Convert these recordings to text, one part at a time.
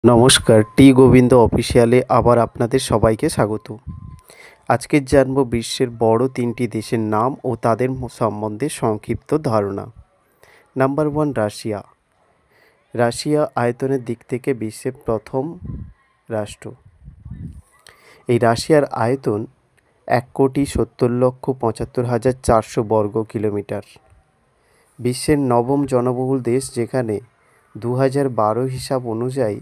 নমস্কার, টি গোবিন্দ অফিসিয়ালে আবার আপনাদের সবাইকে স্বাগত। আজকে জানব বিশ্বের বড় ৩টি দেশের নাম ও তাদের সম্বন্ধে সংক্ষিপ্ত ধারণা। Number 1, Russia. রাশিয়া আয়তনের দিক থেকে বিশ্বের প্রথম রাষ্ট্র। এই রাশিয়ার আয়তন ১,৭০,৭৫,৪০০ বর্গ কিলোমিটার। বিশ্বের নবম জনবহুল দেশ, যেখানে 2012 হিসাব অনুযায়ী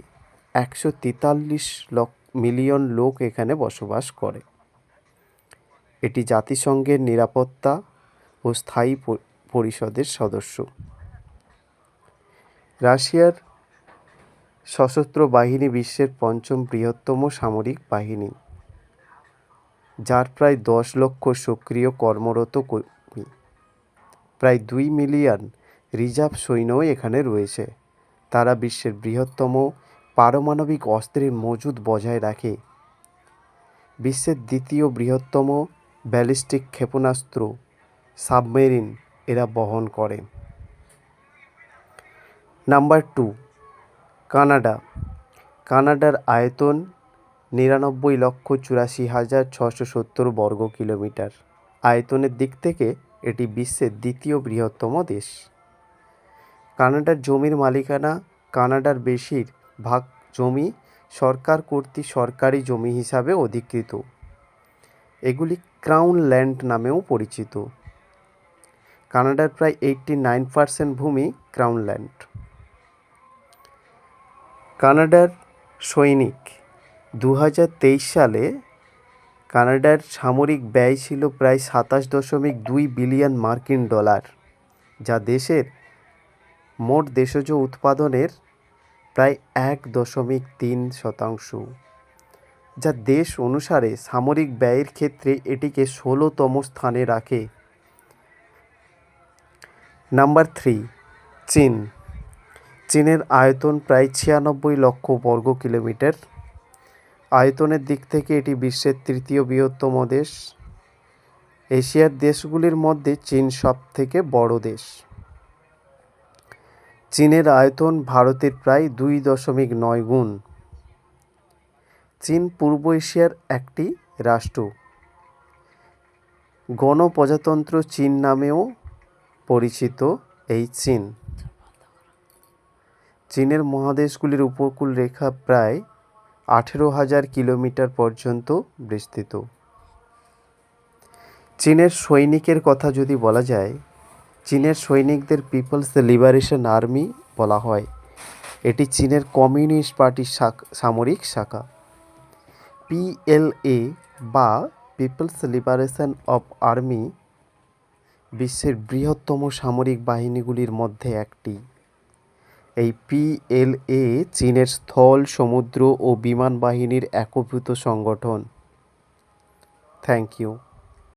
143 মিলিয়ন লোক এখানে বসবাস করে। এটি জাতিসংঘের নিরাপত্তা ও স্থায়ী পরিষদের সদস্য। রাশিয়ার সশস্ত্র বাহিনী বিশ্বের পঞ্চম বৃহত্তম সামরিক বাহিনী, যার প্রায় 10 লক্ষ সক্রিয় কর্মরত কর্মী। প্রায় 2 মিলিয়ন রিজার্ভ সৈন্যও এখানে রয়েছে। তারা বিশ্বের বৃহত্তম পারমাণবিক অস্ত্রের মজুদ বজায় রাখে। বিশ্বের দ্বিতীয় বৃহত্তম ব্যালিস্টিক ক্ষেপণাস্ত্র সাবমেরিন এরা বহন করে। Number 2, Canada. কানাডার আয়তন 99,84,670 বর্গ কিলোমিটার। আয়তনের দিক থেকে এটি বিশ্বের দ্বিতীয় বৃহত্তম দেশ। কানাডার জমির মালিকানা। কানাডার বেশিরভাগ জমি সরকার কর্তৃক সরকারি জমি হিসাবে অধিকৃত। এগুলি ক্রাউন ল্যান্ড নামেও পরিচিত। কানাডার প্রায় 89% ভূমি ক্রাউন ল্যান্ড। কানাডার সৈনিক। 2023 সালে কানাডার সামরিক ব্যয় ছিল প্রায় 27.2 বিলিয়ন মার্কিন ডলার, যা দেশের মোট দেশজ উৎপাদনের প্রায় 1.3%, যা দেশ অনুসারে সামরিক ব্যয়ের ক্ষেত্রে এটিকে 16তম স্থানে রাখে। নাম্বার 3, চীন। চীনের আয়তন প্রায় 96 লক্ষ বর্গ কিলোমিটার। আয়তনের দিক থেকে এটি বিশ্বের তৃতীয় বৃহত্তম দেশ। এশিয়ার দেশগুলির মধ্যে চীন সবথেকে বড় দেশ। চীনের আয়তন ভারতের প্রায় 2.9 গুণ। চীন পূর্ব এশিয়ার একটি রাষ্ট্র। গণপ্রজাতন্ত্র চীন নামেও পরিচিত এই চীন। চীনের মহাদেশগুলির উপকূলরেখা প্রায় 18,000 কিলোমিটার পর্যন্ত বিস্তৃত। চীনের সৈনিকের কথা যদি বলা যায়, চীনের সৈনিকদের পিপলস লিবারেশন আর্মি বলা হয়। এটি চীনের কমিউনিস্ট পার্টির সামরিক শাখা। PLA বা পিপলস লিবারেশন অফ আর্মি বিশ্বের বৃহত্তম সামরিক বাহিনীগুলির মধ্যে একটি। এই PLA চীনের স্থল, সমুদ্র ও বিমান বাহিনীর একীভূত সংগঠন। Thank you.